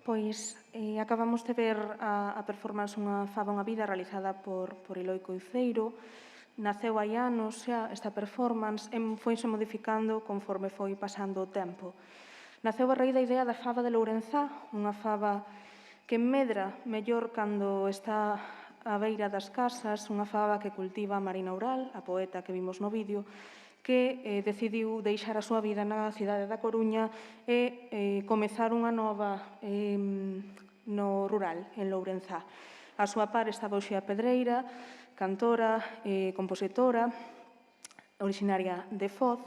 Pois acabamos de ver a performance Unha faba, unha vida, realizada por Eloi Coiceiro. Naceu hai anos xa esta performance e foise modificando conforme foi pasando o tempo. Naceu a raíz da idea da faba de Lourenzá, unha faba que medra mellor cando está á beira das casas, unha faba que cultiva Marina Ural, a poeta que vimos no vídeo, que decidiu deixar a súa vida na cidade da Coruña e comezar unha nova no rural, en Lourenzá. A súa par estaba Uxía Pedreira, cantora, compositora, originaria de Foz,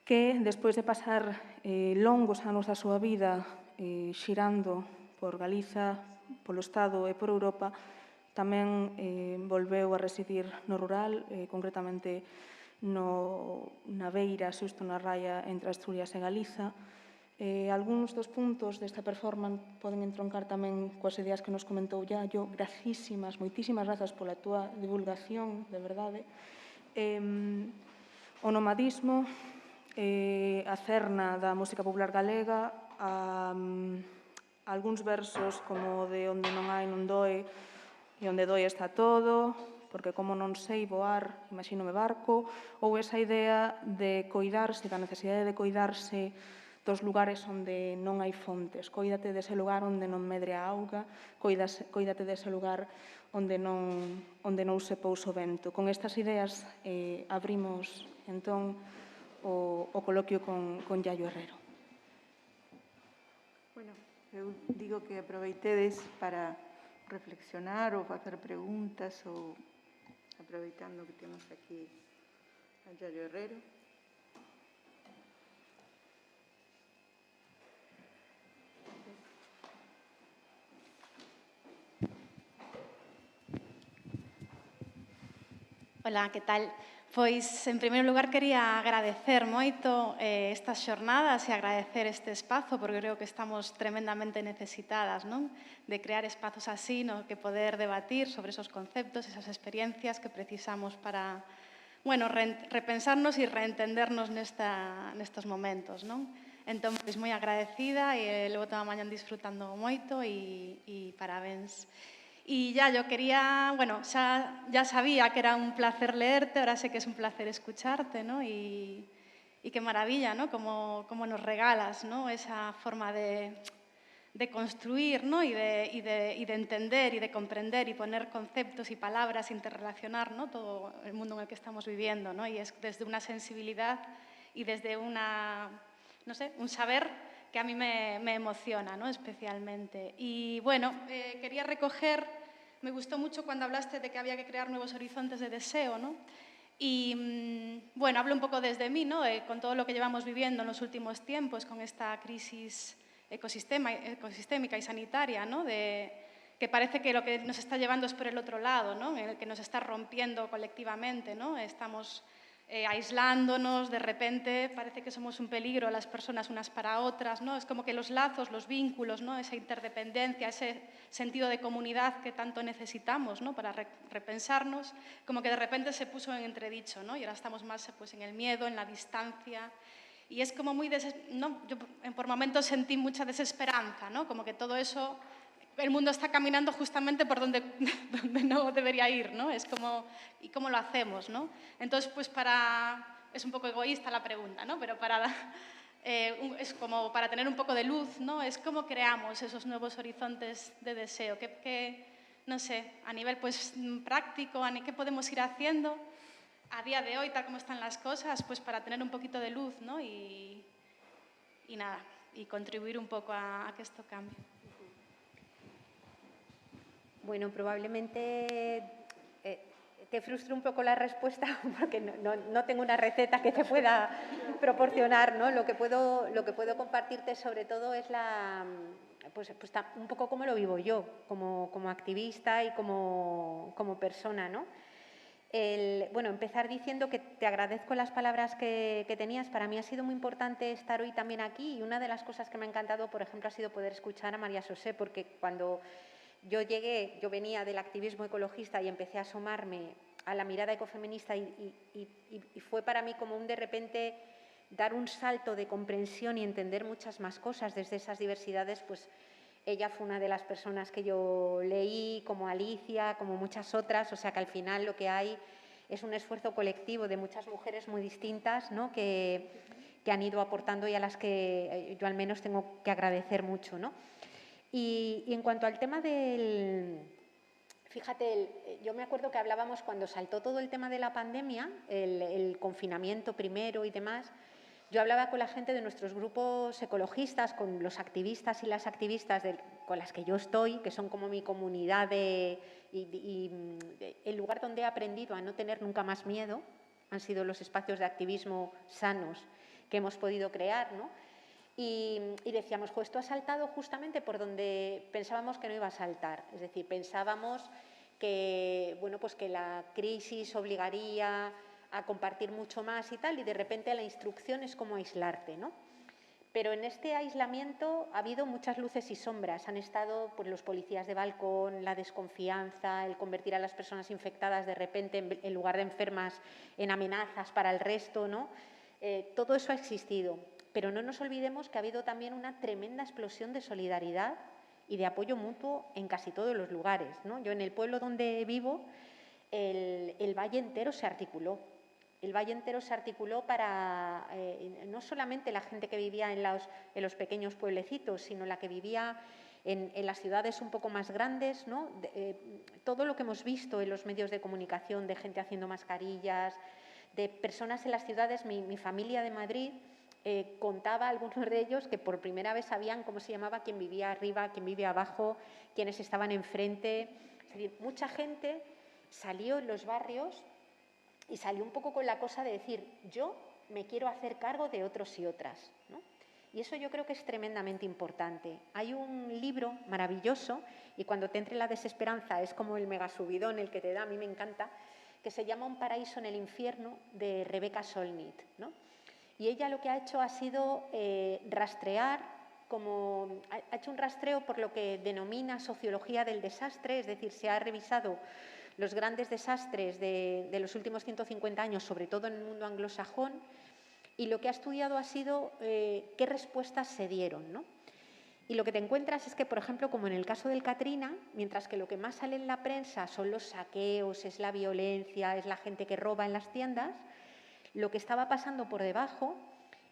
que, despois de pasar longos anos da súa vida xirando por Galiza, polo Estado e por Europa, tamén volveu a residir no rural, concretamente na beira, xusto na raya entre Asturias e Galiza. Algúns dos puntos desta performance poden entroncar tamén coas ideas que nos comentou Yayo. Gracísimas, moitísimas grazas pola túa divulgación, de verdade. O nomadismo, a cerna da música popular galega, algúns versos como de onde non hai non doe e onde doe está todo, porque como non sei voar, imagínome barco, ou esa idea de coidarse, da necesidade de coidarse dos lugares onde non hai fontes. Coídate dese lugar onde non medre a auga, coídate dese lugar onde non se pousa o vento. Con estas ideas abrimos, entón, o coloquio con Yayo Herrero. Bueno, eu digo que aproveitedes para reflexionar ou facer preguntas ou aproveitando que temos aquí a Yayo Herrero. Ola, que tal? Pois, en primeiro lugar, quería agradecer moito estas xornadas e agradecer este espazo, porque creo que estamos tremendamente necesitadas, non? De crear espazos así, no que poder debatir sobre esos conceptos, esas experiencias que precisamos para, bueno, repensarnos e reentendernos nestos momentos, non? Entón, pois, moi agradecida e levo toda a mañá disfrutando moito e parabéns. Y ya, yo quería, bueno, ya sabía que era un placer leerte, ahora sé que es un placer escucharte, ¿no? Y qué maravilla, ¿no? Como nos regalas, ¿no? Esa forma de construir, ¿no? Y de entender y de comprender y poner conceptos y palabras, interrelacionar, ¿no? Todo el mundo en el que estamos viviendo, ¿no? Y es desde una sensibilidad y desde una, no sé, un saber que a mí me emociona, ¿no? Especialmente. Y bueno, quería recoger, me gustó mucho cuando hablaste de que había que crear nuevos horizontes de deseo, ¿no? Y bueno, hablo un poco desde mí, ¿no? Con todo lo que llevamos viviendo en los últimos tiempos, con esta crisis ecosistémica y sanitaria, ¿no? Que parece que lo que nos está llevando es por el otro lado, ¿no? En el que nos está rompiendo colectivamente, ¿no? Estamos aislándonos, de repente parece que somos un peligro las personas unas para otras, ¿no? Es como que los lazos, los vínculos, ¿no? Esa interdependencia, ese sentido de comunidad que tanto necesitamos, ¿no? Para repensarnos, como que de repente se puso en entredicho, ¿no? Y ahora estamos más pues, en el miedo, en la distancia. Y es como muy, ¿no? Yo por momentos sentí mucha desesperanza, ¿no? Como que todo eso, el mundo está caminando justamente por donde no debería ir, ¿no? Es como, ¿y cómo lo hacemos, no? Entonces, pues es un poco egoísta la pregunta, ¿no? Pero es como para tener un poco de luz, ¿no? Es cómo creamos esos nuevos horizontes de deseo, no sé, a nivel pues práctico, ¿qué podemos ir haciendo a día de hoy, tal como están las cosas, pues para tener un poquito de luz, ¿no? Y nada, y contribuir un poco a que esto cambie. Bueno, probablemente te frustre un poco la respuesta porque no tengo una receta que te pueda proporcionar, ¿no? Lo que puedo compartirte sobre todo es pues un poco cómo lo vivo yo, como activista y como persona, ¿no? Bueno, empezar diciendo que te agradezco las palabras que tenías. Para mí ha sido muy importante estar hoy también aquí y una de las cosas que me ha encantado, por ejemplo, ha sido poder escuchar a María José, porque cuando yo venía del activismo ecologista y empecé a asomarme a la mirada ecofeminista y fue para mí como de repente dar un salto de comprensión y entender muchas más cosas desde esas diversidades, pues Ella fue una de las personas que yo leí, como Alicia, como muchas otras, o sea que al final lo que hay es un esfuerzo colectivo de muchas mujeres muy distintas, ¿no? que han ido aportando y a las que yo al menos tengo que agradecer mucho, ¿no? Y en cuanto al tema del... Fíjate, yo me acuerdo que hablábamos cuando saltó todo el tema de la pandemia, el confinamiento primero y demás. Yo hablaba con la gente de nuestros grupos ecologistas, con los activistas y las activistas con las que yo estoy, que son como mi comunidad y el lugar donde he aprendido a no tener nunca más miedo. Han sido los espacios de activismo sanos que hemos podido crear, ¿no? Y decíamos, pues esto ha saltado justamente por donde pensábamos que no iba a saltar. Es decir, pensábamos que, bueno, pues que la crisis obligaría a compartir mucho más y tal, y de repente la instrucción es como aislarte, ¿no? Pero en este aislamiento ha habido muchas luces y sombras. Han estado pues, los policías de balcón, la desconfianza, el convertir a las personas infectadas de repente, en lugar de enfermas, en amenazas para el resto, ¿no? Todo eso ha existido. Pero no nos olvidemos que ha habido también una tremenda explosión de solidaridad y de apoyo mutuo en casi todos los lugares, ¿no? Yo en el pueblo donde vivo, el valle entero se articuló. El valle entero se articuló para no solamente la gente que vivía en los pequeños pueblecitos, sino la que vivía en las ciudades un poco más grandes, ¿no? Todo lo que hemos visto en los medios de comunicación, de gente haciendo mascarillas, de personas en las ciudades, mi familia de Madrid contaba a algunos de ellos que por primera vez sabían cómo se llamaba quien vivía arriba, quien vivía abajo, quienes estaban enfrente. Es decir, mucha gente salió en los barrios y salió un poco con la cosa de decir, yo me quiero hacer cargo de otros y otras, ¿no? Y eso yo creo que es tremendamente importante. Hay un libro maravilloso, y cuando te entre la desesperanza es como el megasubidón el que te da, a mí me encanta, que se llama Un paraíso en el infierno, de Rebecca Solnit, ¿no? Y ella lo que ha hecho ha sido rastrear, ha hecho un rastreo por lo que denomina sociología del desastre, es decir, se ha revisado los grandes desastres de los últimos 150 años, sobre todo en el mundo anglosajón, y lo que ha estudiado ha sido qué respuestas se dieron, ¿no? Y lo que te encuentras es que, por ejemplo, como en el caso del Katrina, mientras que lo que más sale en la prensa son los saqueos, es la violencia, es la gente que roba en las tiendas, lo que estaba pasando por debajo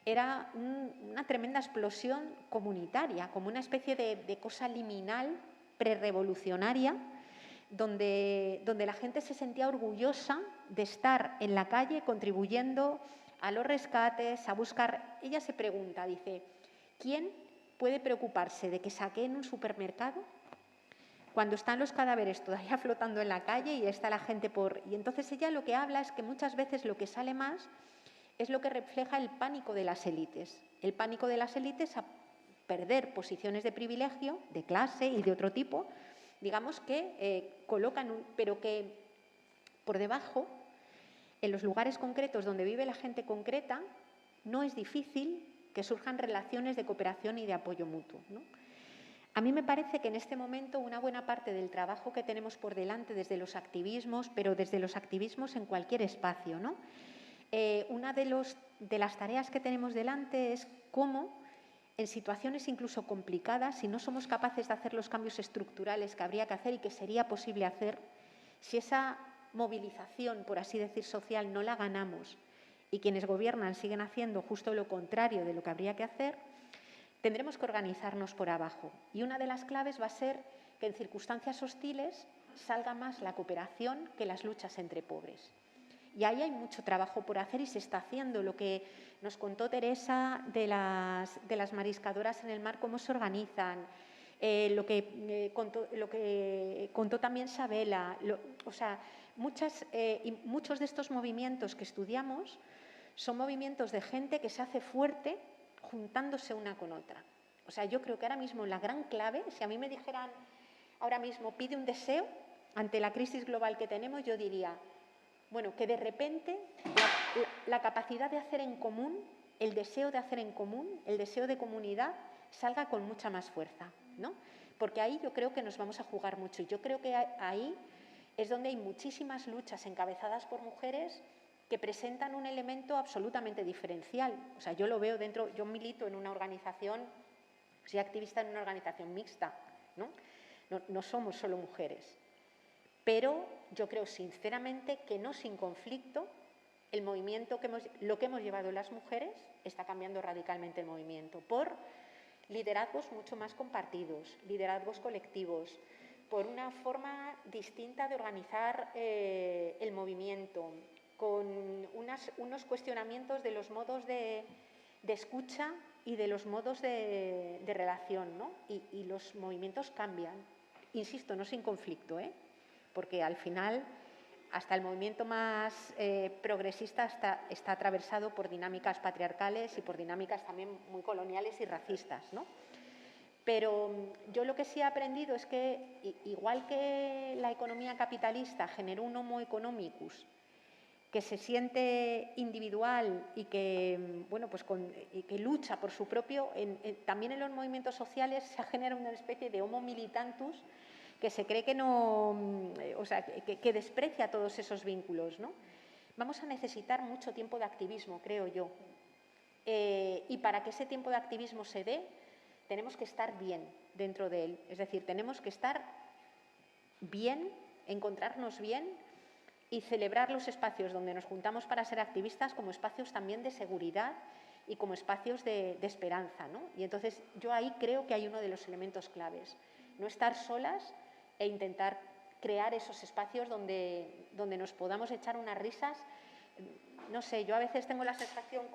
era una tremenda explosión comunitaria, como una especie de cosa liminal, prerevolucionaria, donde la gente se sentía orgullosa de estar en la calle contribuyendo a los rescates, a buscar. Ella se pregunta, dice, ¿quién puede preocuparse de que saqueen un supermercado cuando están los cadáveres todavía flotando en la calle y está la gente por... Y entonces ella lo que habla es que muchas veces lo que sale más es lo que refleja el pánico de las élites. El pánico de las élites a perder posiciones de privilegio, de clase y de otro tipo, digamos que colocan, pero que por debajo, en los lugares concretos donde vive la gente concreta, no es difícil que surjan relaciones de cooperación y de apoyo mutuo, ¿no? A mí me parece que en este momento una buena parte del trabajo que tenemos por delante desde los activismos, pero desde los activismos en cualquier espacio, ¿no? Una de las tareas que tenemos delante es cómo, en situaciones incluso complicadas, si no somos capaces de hacer los cambios estructurales que habría que hacer y que sería posible hacer, si esa movilización, por así decir, social no la ganamos y quienes gobiernan siguen haciendo justo lo contrario de lo que habría que hacer, tendremos que organizarnos por abajo. Y una de las claves va a ser que en circunstancias hostiles salga más la cooperación que las luchas entre pobres. Y ahí hay mucho trabajo por hacer y se está haciendo. Lo que nos contó Teresa de las mariscadoras en el mar, cómo se organizan, lo que contó también Sabela. O sea, muchos de estos movimientos que estudiamos son movimientos de gente que se hace fuerte juntándose una con otra. O sea, yo creo que ahora mismo la gran clave, si a mí me dijeran ahora mismo pide un deseo ante la crisis global que tenemos, yo diría, bueno, que de repente la capacidad de hacer en común, el deseo de hacer en común, el deseo de comunidad, salga con mucha más fuerza, ¿no? Porque ahí yo creo que nos vamos a jugar mucho. Y yo creo que ahí es donde hay muchísimas luchas encabezadas por mujeres que presentan un elemento absolutamente diferencial. O sea, yo lo veo dentro, yo milito en una organización Soy activista en una organización mixta, ¿no? No somos solo mujeres. Pero yo creo sinceramente que no sin conflicto el movimiento lo que hemos llevado las mujeres está cambiando radicalmente el movimiento por liderazgos mucho más compartidos, liderazgos colectivos, por una forma distinta de organizar el movimiento, con unos cuestionamientos de los modos de escucha y de los modos de relación, ¿no? Y los movimientos cambian, insisto, no sin conflicto, porque al final hasta el movimiento más progresista está atravesado por dinámicas patriarcales y por dinámicas también muy coloniales y racistas, ¿no? Pero yo lo que sí he aprendido es que, igual que la economía capitalista generó un homo economicus que se siente individual y que, bueno, pues y que lucha por su propio, también en los movimientos sociales se genera una especie de homo militantus que se cree que no, o sea, que desprecia todos esos vínculos, ¿no? Vamos a necesitar mucho tiempo de activismo, creo yo. Y para que ese tiempo de activismo se dé, tenemos que estar bien dentro de él. Es decir, tenemos que estar bien, encontrarnos bien y celebrar los espacios donde nos juntamos para ser activistas como espacios también de seguridad y como espacios de esperanza, ¿no? Y entonces yo ahí creo que hay uno de los elementos claves. No estar solas e intentar crear esos espacios donde nos podamos echar unas risas. No sé, yo a veces tengo la sensación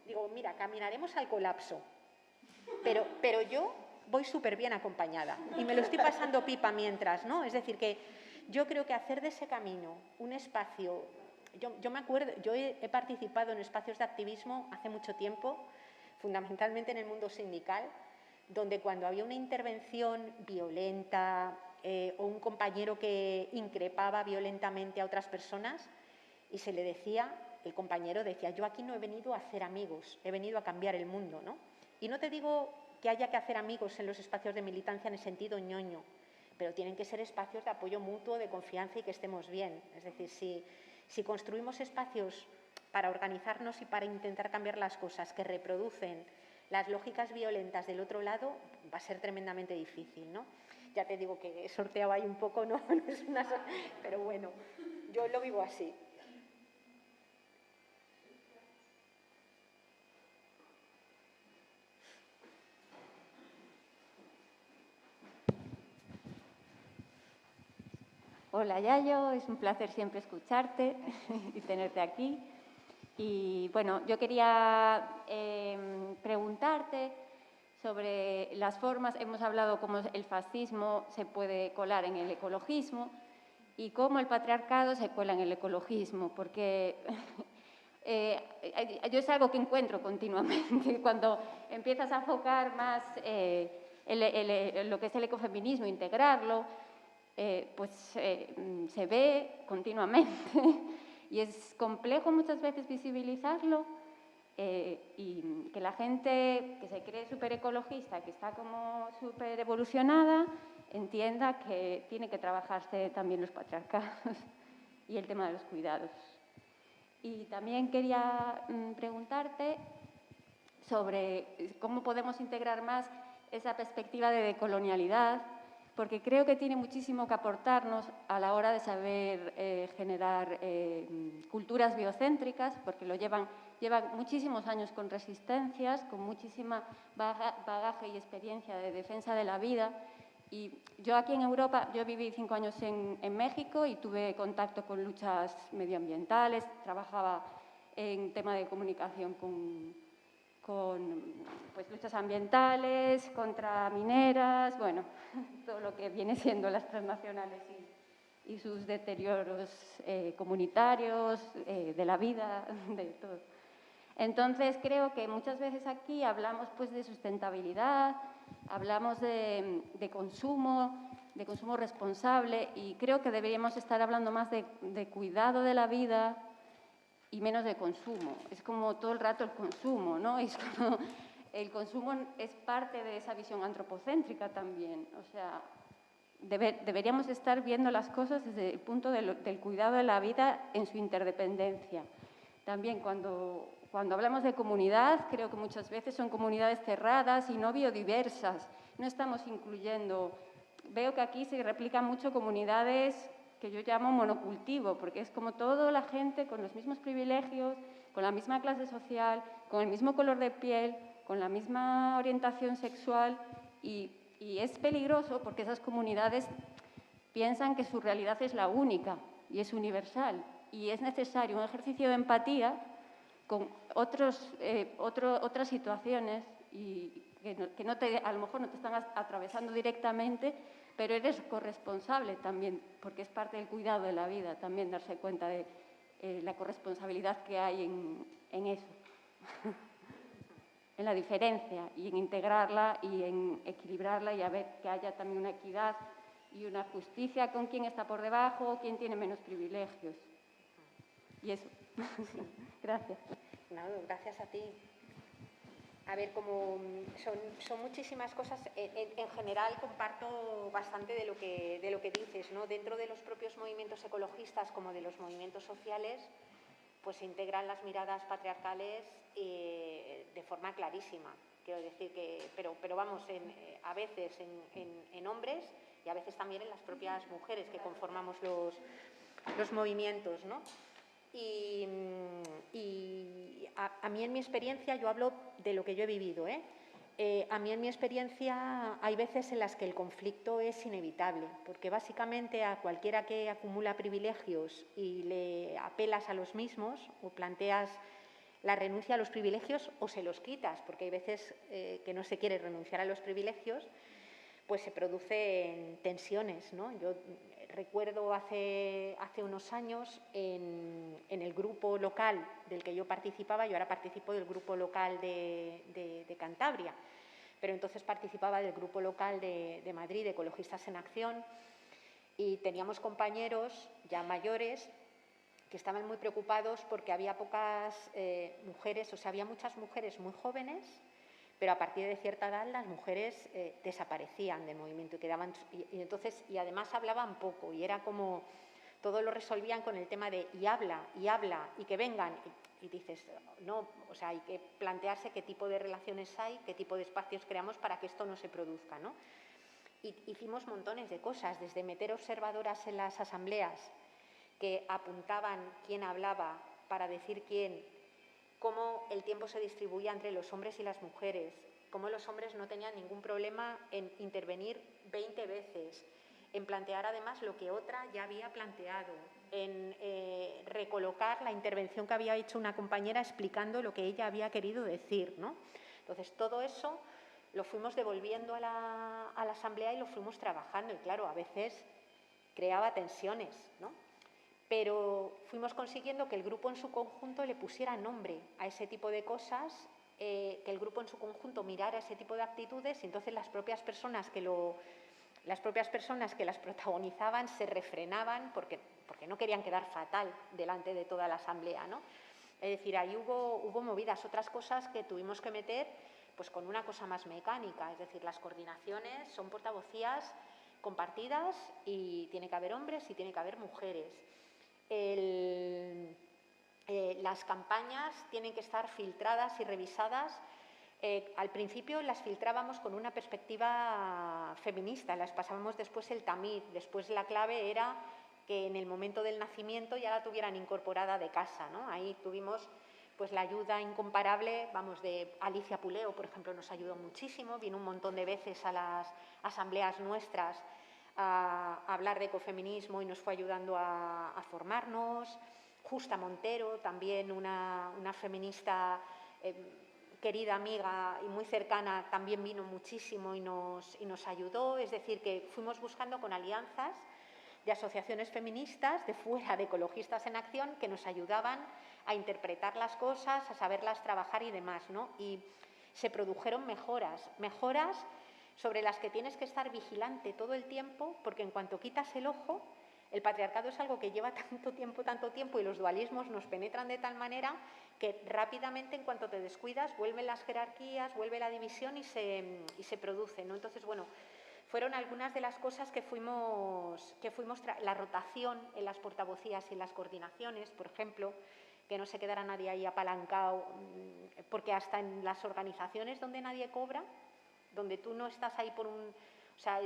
digo, mira, caminaremos al colapso, pero yo voy súper bien acompañada y me lo estoy pasando pipa mientras, ¿no? Es decir, que yo creo que hacer de ese camino un espacio. Yo me acuerdo, yo he participado en espacios de activismo hace mucho tiempo, fundamentalmente en el mundo sindical, donde cuando había una intervención violenta o un compañero que increpaba violentamente a otras personas y se le decía, el compañero decía, yo aquí no he venido a hacer amigos, he venido a cambiar el mundo, ¿no? Y no te digo que haya que hacer amigos en los espacios de militancia en el sentido ñoño, pero tienen que ser espacios de apoyo mutuo, de confianza y que estemos bien. Es decir, si construimos espacios para organizarnos y para intentar cambiar las cosas que reproducen las lógicas violentas del otro lado, va a ser tremendamente difícil, ¿no? Ya te digo que he sorteado ahí un poco, ¿no? Pero bueno, yo lo vivo así. Hola Yayo, es un placer siempre escucharte y tenerte aquí. Y bueno, yo quería preguntarte sobre las formas, hemos hablado cómo el fascismo se puede colar en el ecologismo y cómo el patriarcado se cuela en el ecologismo, porque yo es algo que encuentro continuamente. Cuando empiezas a enfocar más lo que es el ecofeminismo, integrarlo, pues se ve continuamente y es complejo muchas veces visibilizarlo y que la gente que se cree súper ecologista, que está como súper evolucionada, entienda que tiene que trabajarse también los patriarcados y el tema de los cuidados. Y también quería preguntarte sobre cómo podemos integrar más esa perspectiva de decolonialidad, porque creo que tiene muchísimo que aportarnos a la hora de saber generar culturas biocéntricas, porque llevan muchísimos años con resistencias, con muchísima bagaje y experiencia de defensa de la vida. Y yo aquí en Europa, yo viví 5 años en México y tuve contacto con luchas medioambientales, trabajaba en tema de comunicación con pues, luchas ambientales, contra mineras, bueno, todo lo que viene siendo las transnacionales y sus deterioros comunitarios, de la vida, de todo. Entonces, creo que muchas veces aquí hablamos pues, de sustentabilidad, hablamos de consumo responsable y creo que deberíamos estar hablando más de cuidado de la vida y menos de consumo. Es como todo el rato el consumo, ¿no? Es como, el consumo es parte de esa visión antropocéntrica también. O sea, deberíamos estar viendo las cosas desde el punto del cuidado de la vida en su interdependencia. También cuando cuando hablamos de comunidad, creo que muchas veces son comunidades cerradas y no biodiversas. No estamos incluyendo. Veo que aquí se replican mucho comunidades que yo llamo monocultivo, porque es como toda la gente con los mismos privilegios, con la misma clase social, con el mismo color de piel, con la misma orientación sexual, y es peligroso porque esas comunidades piensan que su realidad es la única y es universal, y es necesario un ejercicio de empatía con otras situaciones y que a lo mejor no te están atravesando directamente, pero eres corresponsable también, porque es parte del cuidado de la vida, también darse cuenta de la corresponsabilidad que hay en eso, en la diferencia y en integrarla y en equilibrarla y a ver que haya también una equidad y una justicia con quién está por debajo, quién tiene menos privilegios. Y eso. Sí. Gracias. No, gracias a ti. A ver, como son muchísimas cosas, en general comparto bastante de lo que dices, ¿no? Dentro de los propios movimientos ecologistas como de los movimientos sociales, pues se integran las miradas patriarcales de forma clarísima. Quiero decir que, pero vamos, a veces en hombres y a veces también en las propias mujeres que conformamos los movimientos, ¿no? Y a mí en mi experiencia, yo hablo de lo que yo he vivido, a mí en mi experiencia hay veces en las que el conflicto es inevitable, porque básicamente a cualquiera que acumula privilegios y le apelas a los mismos o planteas la renuncia a los privilegios o se los quitas, porque hay veces que no se quiere renunciar a los privilegios, pues se producen tensiones, ¿no? Yo recuerdo hace unos años en el grupo local del que yo participaba, yo ahora participo del grupo local de Cantabria, pero entonces participaba del grupo local de Madrid, de Ecologistas en Acción, y teníamos compañeros ya mayores que estaban muy preocupados porque había pocas mujeres, o sea, había muchas mujeres muy jóvenes, pero a partir de cierta edad las mujeres desaparecían del movimiento y quedaban, y además hablaban poco y era como todo lo resolvían con el tema de y habla y que vengan y dices no, o sea, hay que plantearse qué tipo de relaciones hay, qué tipo de espacios creamos para que esto no se produzca, ¿no? Y hicimos montones de cosas, desde meter observadoras en las asambleas que apuntaban quién hablaba para decir quién, cómo el tiempo se distribuía entre los hombres y las mujeres, cómo los hombres no tenían ningún problema en intervenir 20 veces, en plantear además lo que otra ya había planteado, en recolocar la intervención que había hecho una compañera explicando lo que ella había querido decir, ¿no? Entonces, todo eso lo fuimos devolviendo a la asamblea y lo fuimos trabajando y, claro, a veces creaba tensiones, ¿no? Pero fuimos consiguiendo que el grupo en su conjunto le pusiera nombre a ese tipo de cosas, que el grupo en su conjunto mirara ese tipo de actitudes y entonces las propias personas que las protagonizaban se refrenaban porque no querían quedar fatal delante de toda la asamblea, ¿no? Es decir, ahí hubo movidas, otras cosas que tuvimos que meter pues con una cosa más mecánica, es decir, las coordinaciones son portavocías compartidas y tiene que haber hombres y tiene que haber mujeres. Las campañas tienen que estar filtradas y revisadas. Al principio las filtrábamos con una perspectiva feminista, las pasábamos después el tamiz, después la clave era que en el momento del nacimiento ya la tuvieran incorporada de casa, ¿no? Ahí tuvimos pues la ayuda incomparable, vamos, de Alicia Puleo, por ejemplo, nos ayudó muchísimo, vino un montón de veces a las asambleas nuestras a hablar de ecofeminismo y nos fue ayudando a formarnos. Justa Montero, también una feminista querida amiga y muy cercana, también vino muchísimo y nos ayudó. Es decir, que fuimos buscando con alianzas de asociaciones feministas de fuera, de Ecologistas en Acción, que nos ayudaban a interpretar las cosas, a saberlas trabajar y demás, ¿no? Y se produjeron mejoras sobre las que tienes que estar vigilante todo el tiempo, porque en cuanto quitas el ojo, el patriarcado es algo que lleva tanto tiempo y los dualismos nos penetran de tal manera que rápidamente, en cuanto te descuidas, vuelven las jerarquías, vuelve la división y se produce, ¿no? Entonces, bueno, fueron algunas de las cosas que fuimos la rotación en las portavocías y en las coordinaciones, por ejemplo, que no se quedara nadie ahí apalancado, porque hasta en las organizaciones donde nadie cobra, donde tú no estás ahí por un... O sea,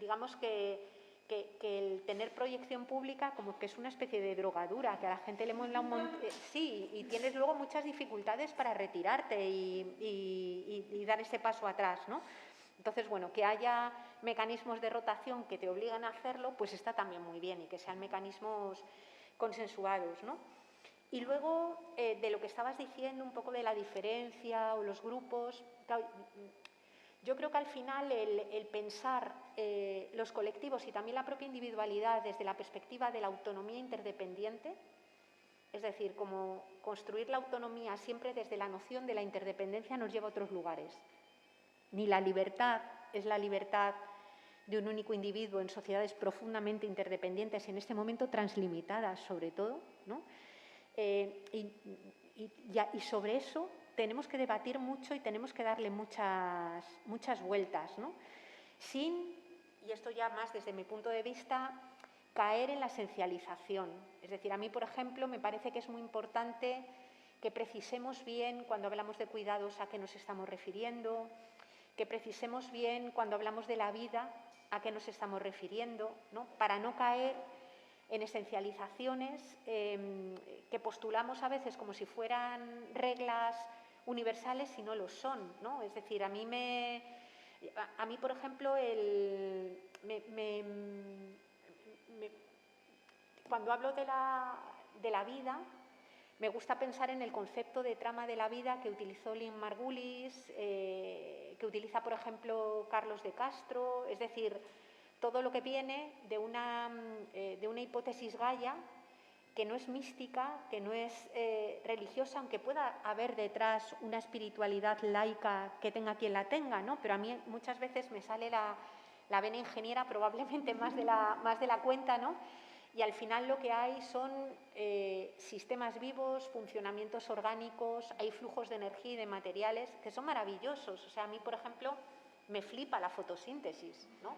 digamos que el tener proyección pública como que es una especie de drogadura, que a la gente le mola un montón. Sí, y tienes luego muchas dificultades para retirarte y dar ese paso atrás, ¿no? Entonces, bueno, que haya mecanismos de rotación que te obligan a hacerlo, pues está también muy bien, y que sean mecanismos consensuados, ¿no? Y luego, de lo que estabas diciendo, un poco de la diferencia o los grupos, yo creo que al final el pensar los colectivos y también la propia individualidad desde la perspectiva de la autonomía interdependiente, es decir, como construir la autonomía siempre desde la noción de la interdependencia, nos lleva a otros lugares. Ni la libertad es la libertad de un único individuo en sociedades profundamente interdependientes, en este momento translimitadas sobre todo, ¿no? Y sobre eso tenemos que debatir mucho y tenemos que darle muchas vueltas, ¿no? Sin, y esto ya más desde mi punto de vista, caer en la esencialización. Es decir, a mí, por ejemplo, me parece que es muy importante que precisemos bien cuando hablamos de cuidados a qué nos estamos refiriendo, que precisemos bien cuando hablamos de la vida a qué nos estamos refiriendo, ¿no? Para no caer en esencializaciones que postulamos a veces como si fueran reglas universales y no lo son, ¿no? Es decir, a mí, por ejemplo, cuando hablo de la vida, me gusta pensar en el concepto de trama de la vida que utilizó Lynn Margulis, que utiliza, por ejemplo, Carlos de Castro, es decir, todo lo que viene de una hipótesis Gaia que no es mística, que no es religiosa, aunque pueda haber detrás una espiritualidad laica que tenga quien la tenga, ¿no? Pero a mí muchas veces me sale la vena ingeniera, probablemente más de la cuenta, ¿no? Y al final lo que hay son sistemas vivos, funcionamientos orgánicos, hay flujos de energía y de materiales que son maravillosos. O sea, a mí, por ejemplo, me flipa la fotosíntesis, ¿no?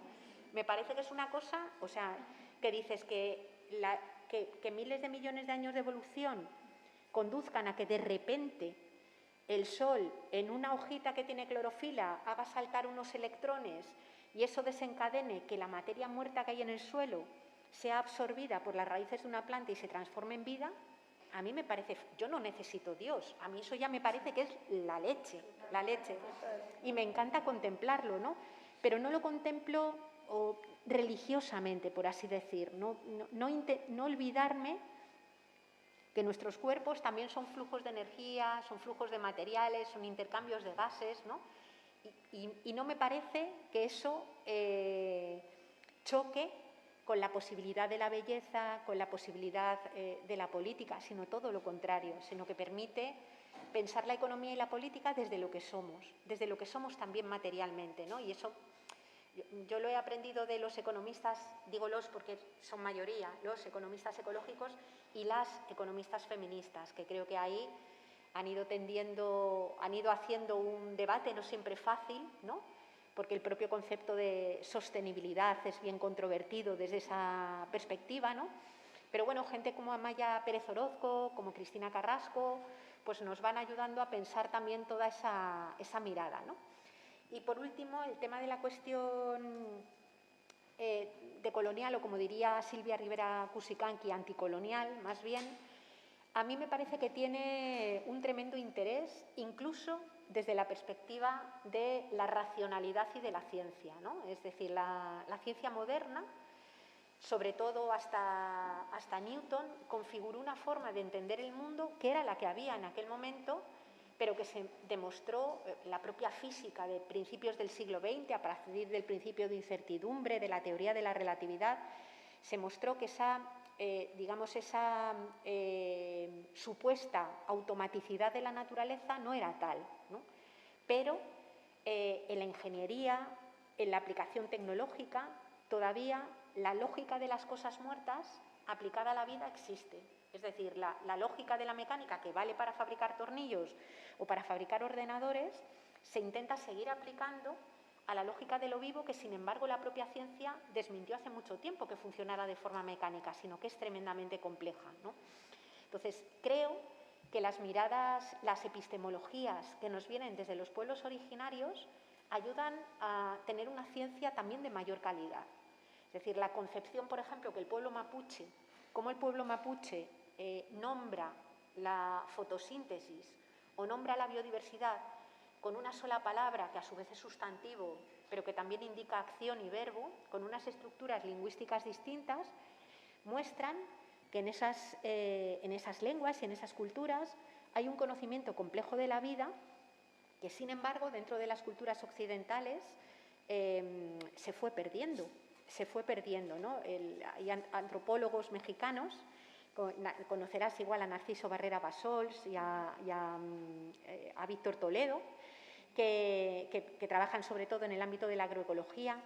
Me parece que es una cosa, o sea, que dices que miles de millones de años de evolución conduzcan a que de repente el Sol, en una hojita que tiene clorofila, haga saltar unos electrones y eso desencadene que la materia muerta que hay en el suelo sea absorbida por las raíces de una planta y se transforme en vida, a mí me parece, yo no necesito Dios, a mí eso ya me parece que es la leche. Y me encanta contemplarlo, ¿no? Pero no lo contemplo religiosamente, por así decir, no olvidarme que nuestros cuerpos también son flujos de energía, son flujos de materiales, son intercambios de gases, ¿no? Y no me parece que eso choque con la posibilidad de la belleza, con la posibilidad de la política, sino todo lo contrario, sino que permite pensar la economía y la política desde lo que somos también materialmente, ¿no? Y eso yo lo he aprendido de los economistas, digo los porque son mayoría, los economistas ecológicos y las economistas feministas, que creo que ahí han ido haciendo un debate no siempre fácil, ¿no? Porque el propio concepto de sostenibilidad es bien controvertido desde esa perspectiva, ¿no? Pero bueno, gente como Amaya Pérez Orozco, como Cristina Carrasco, pues nos van ayudando a pensar también toda esa mirada, ¿no? Y por último, el tema de la cuestión decolonial, o como diría Silvia Rivera Cusicanqui, anticolonial, más bien, a mí me parece que tiene un tremendo interés, incluso desde la perspectiva de la racionalidad y de la ciencia, ¿no? Es decir, la ciencia moderna, sobre todo hasta Newton, configuró una forma de entender el mundo que era la que había en aquel momento, pero que se demostró, la propia física de principios del siglo XX, a partir del principio de incertidumbre, de la teoría de la relatividad, se mostró que esa supuesta automaticidad de la naturaleza no era tal, ¿no? Pero en la ingeniería, en la aplicación tecnológica, todavía la lógica de las cosas muertas aplicada a la vida existe. Es decir, la lógica de la mecánica que vale para fabricar tornillos o para fabricar ordenadores se intenta seguir aplicando a la lógica de lo vivo, que sin embargo la propia ciencia desmintió hace mucho tiempo que funcionara de forma mecánica, sino que es tremendamente compleja, ¿no? Entonces, creo que las miradas, las epistemologías que nos vienen desde los pueblos originarios ayudan a tener una ciencia también de mayor calidad. Es decir, la concepción, por ejemplo, que el pueblo mapuche, cómo el pueblo mapuche nombra la fotosíntesis o nombra la biodiversidad con una sola palabra, que a su vez es sustantivo, pero que también indica acción y verbo, con unas estructuras lingüísticas distintas, muestran que en esas lenguas y en esas culturas hay un conocimiento complejo de la vida que, sin embargo, dentro de las culturas occidentales se fue perdiendo, ¿no? Hay antropólogos mexicanos, conocerás igual a Narciso Barrera Bassols y a Víctor Toledo, que trabajan sobre todo en el ámbito de la agroecología.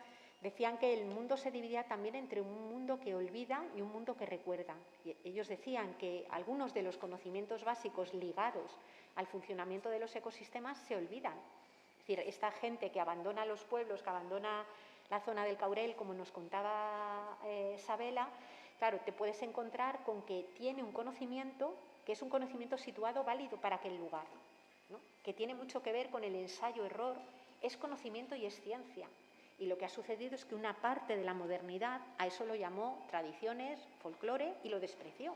Decían que el mundo se dividía también entre un mundo que olvida y un mundo que recuerda. Y ellos decían que algunos de los conocimientos básicos ligados al funcionamiento de los ecosistemas se olvidan. Es decir, esta gente que abandona los pueblos, que abandona la zona del Caurel, como nos contaba Sabela, claro, te puedes encontrar con que tiene un conocimiento que es un conocimiento situado válido para aquel lugar, ¿no? Que tiene mucho que ver con el ensayo-error, es conocimiento y es ciencia. Y lo que ha sucedido es que una parte de la modernidad a eso lo llamó tradiciones, folclore, y lo despreció.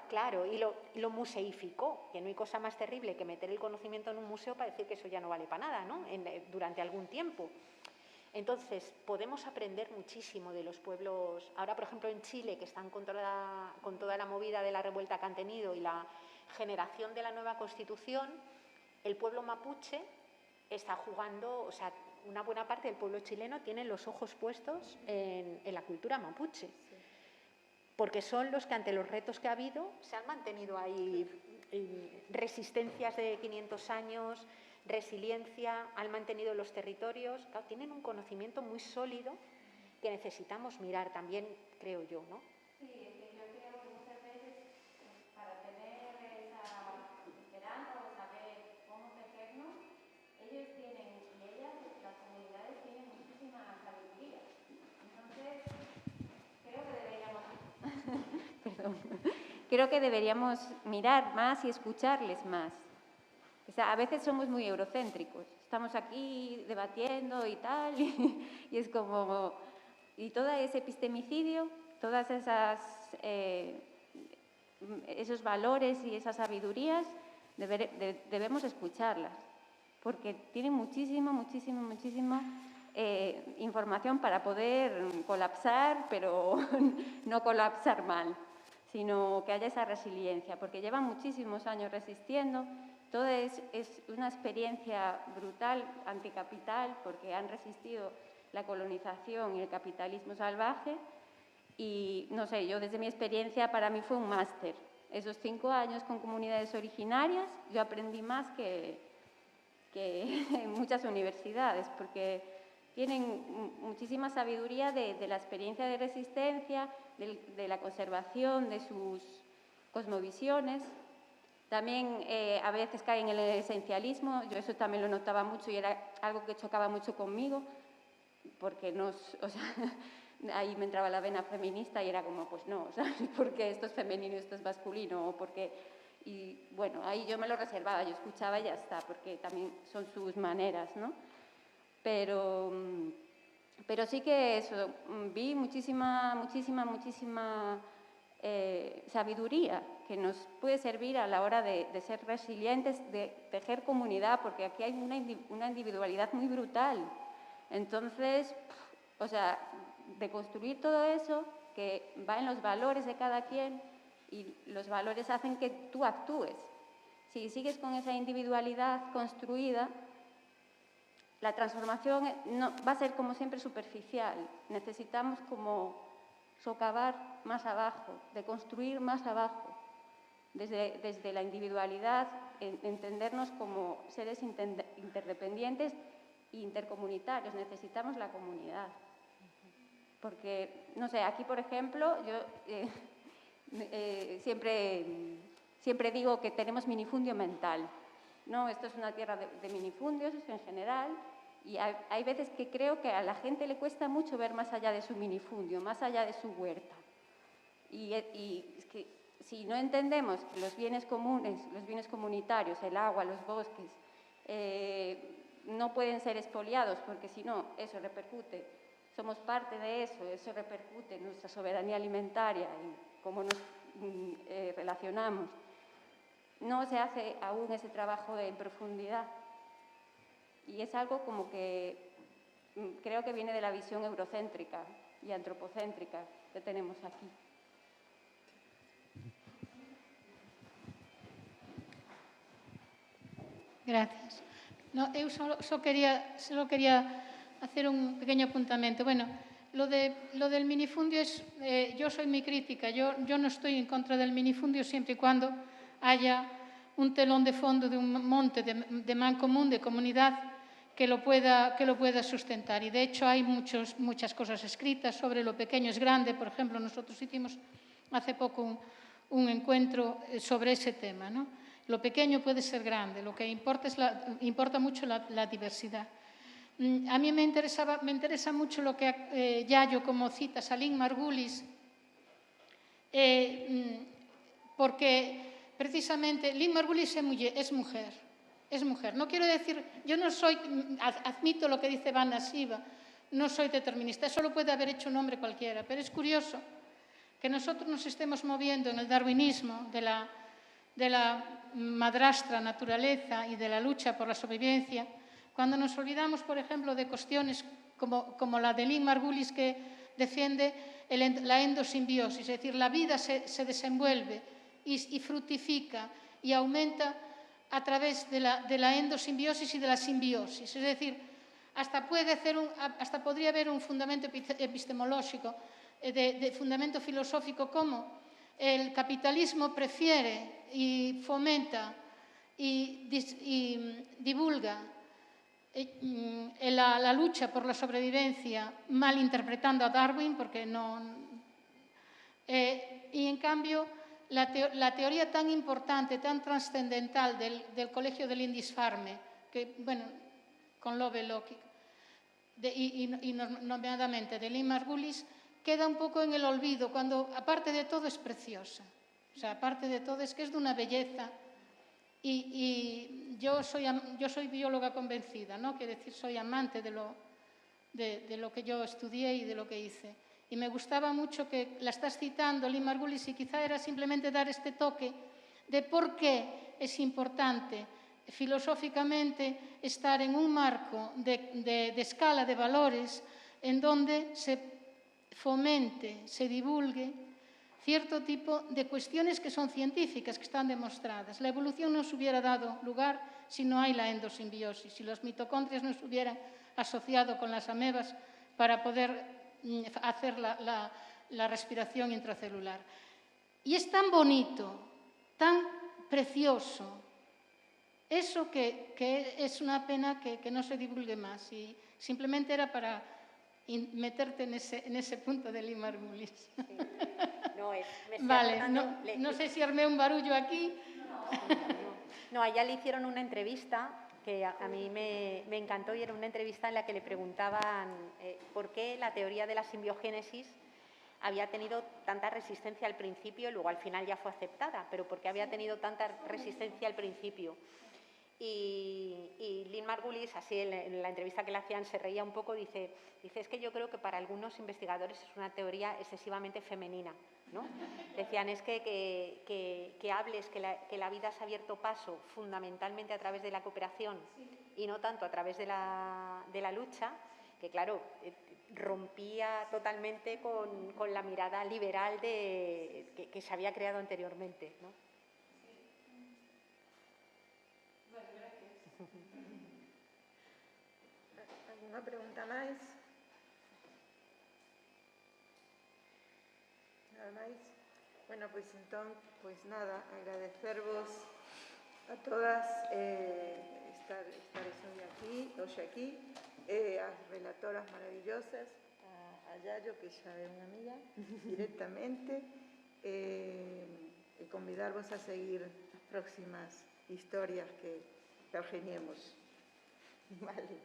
Claro, y lo museificó, que no hay cosa más terrible que meter el conocimiento en un museo para decir que eso ya no vale para nada, ¿no? Durante algún tiempo. Entonces, podemos aprender muchísimo de los pueblos. Ahora, por ejemplo, en Chile, que están con toda la movida de la revuelta que han tenido y la generación de la nueva Constitución, el pueblo mapuche está jugando, o sea, una buena parte del pueblo chileno tiene los ojos puestos en la cultura mapuche, porque son los que, ante los retos que ha habido, se han mantenido ahí, resistencias de 500 años, resiliencia, han mantenido los territorios. Claro, tienen un conocimiento muy sólido que necesitamos mirar también, creo yo, ¿no? Sí, es que yo creo que muchas veces, para tener esa esperanza o saber cómo tejernos, ellos tienen, y ellas, las comunidades, tienen muchísima sabiduría. Entonces, creo que deberíamos mirar más y escucharles más. O sea, a veces somos muy eurocéntricos. Estamos aquí debatiendo y tal, y es como... Y todo ese epistemicidio, todas esos valores y esas sabidurías, debemos escucharlas, porque tienen muchísima información para poder colapsar, pero no colapsar mal, sino que haya esa resiliencia, porque llevan muchísimos años resistiendo. Todo es una experiencia brutal, anticapital, porque han resistido la colonización y el capitalismo salvaje. Y, no sé, yo desde mi experiencia, para mí fue un máster. Esos 5 años con comunidades originarias, yo aprendí más que en muchas universidades, porque tienen muchísima sabiduría de la experiencia de resistencia, de la conservación de sus cosmovisiones. También a veces caen en el esencialismo. Yo eso también lo notaba mucho y era algo que chocaba mucho conmigo, porque ahí me entraba la vena feminista y era como, pues no, ¿sabes? Porque esto es femenino y esto es masculino, o porque... Y bueno, ahí yo me lo reservaba, yo escuchaba y ya está, porque también son sus maneras, ¿no? Pero sí que eso, vi muchísima sabiduría que nos puede servir a la hora de ser resilientes, de tejer comunidad, porque aquí hay una individualidad muy brutal. Entonces, o sea, de construir todo eso, que va en los valores de cada quien, y los valores hacen que tú actúes. Si sigues con esa individualidad construida, la transformación no, va a ser, como siempre, superficial. Necesitamos como socavar más abajo, de construir más abajo, desde la individualidad, entendernos como seres interdependientes e intercomunitarios. Necesitamos la comunidad. Porque, no sé, aquí, por ejemplo, yo siempre digo que tenemos minifundio mental. No, esto es una tierra de minifundios en general, y hay veces que creo que a la gente le cuesta mucho ver más allá de su minifundio, más allá de su huerta. Y es que si no entendemos que los bienes comunes, los bienes comunitarios, el agua, los bosques, no pueden ser expoliados, porque si no, eso repercute, somos parte de eso repercute en nuestra soberanía alimentaria y cómo nos relacionamos. No se hace aún ese trabajo en profundidad. Y es algo como que creo que viene de la visión eurocéntrica y antropocéntrica que tenemos aquí. Gracias. No, eu só quería hacer un pequeño apuntamento. Bueno, lo del minifundio es... yo soy muy crítica. Yo no estoy en contra del minifundio siempre y cuando haya un telón de fondo de un monte de mancomun, de comunidad, que lo pueda sustentar. Y de hecho hay muchas cosas escritas sobre lo pequeño es grande. Por ejemplo, nosotros hicimos hace poco un encuentro sobre ese tema, ¿no? Lo pequeño puede ser grande, lo que importa mucho la diversidad. A mí me interesa mucho lo que Yayo, como citas a Lynn Margulis, porque precisamente Lynn Margulis es mujer. No quiero decir, yo no soy, admito lo que dice Vanna Siva, no soy determinista, eso lo puede haber hecho un hombre cualquiera, pero es curioso que nosotros nos estemos moviendo en el darwinismo de la madrastra naturaleza y de la lucha por la sobrevivencia, cuando nos olvidamos, por ejemplo, de cuestiones como la de Lynn Margulis, que defiende la endosimbiosis, es decir, la vida se desenvuelve y fructifica y aumenta a través de la endosimbiosis y de la simbiosis. Es decir, hasta podría haber un fundamento epistemológico, de fundamento filosófico, como el capitalismo prefiere y fomenta y divulga la lucha por la sobrevivencia, malinterpretando a Darwin, porque no... y en cambio, la teoría tan importante, tan trascendental del Colegio del Lindisfarne, que, bueno, con Lovelock y nominadamente de Lynn Margulis, queda un poco en el olvido, cuando aparte de todo es preciosa. O sea, aparte de todo es que es de una belleza. Y yo soy bióloga convencida, ¿no? Quiero decir, soy amante de lo que yo estudié y de lo que hice. Y me gustaba mucho que la estás citando, Lynn Margulis, y quizá era simplemente dar este toque de por qué es importante filosóficamente estar en un marco de escala de valores en donde se fomente, se divulgue cierto tipo de cuestiones que son científicas, que están demostradas. La evolución no se hubiera dado lugar si no hay la endosimbiosis, si los mitocondrias no se hubieran asociado con las amebas para poder hacer la respiración intracelular. Y es tan bonito, tan precioso, eso que es una pena que no se divulgue más. Y simplemente era para meterte en ese punto de Lynn Margulis. Sí. Vale, no sé si armé un barullo aquí. No, a ella le hicieron una entrevista que a mí me encantó, y era una entrevista en la que le preguntaban por qué la teoría de la simbiogénesis había tenido tanta resistencia al principio y luego al final ya fue aceptada, pero por qué había tenido tanta resistencia al principio. Y Lynn Margulis, así en la entrevista que le hacían, se reía un poco, dice, es que yo creo que para algunos investigadores es una teoría excesivamente femenina, ¿no? Decían, es que hables que la vida se ha abierto paso fundamentalmente a través de la cooperación y no tanto a través de la lucha, que claro, rompía totalmente con la mirada liberal que se había creado anteriormente, ¿no? ¿Alguna pregunta más? Nada máis? Bueno, pois entón, pois nada, agradecervos a todas estar hoxe aquí, as relatoras maravillosas, a Yayo, que xa é unha amiga, directamente, e convidarvos a seguir as próximas historias que pergeñemos. Vale.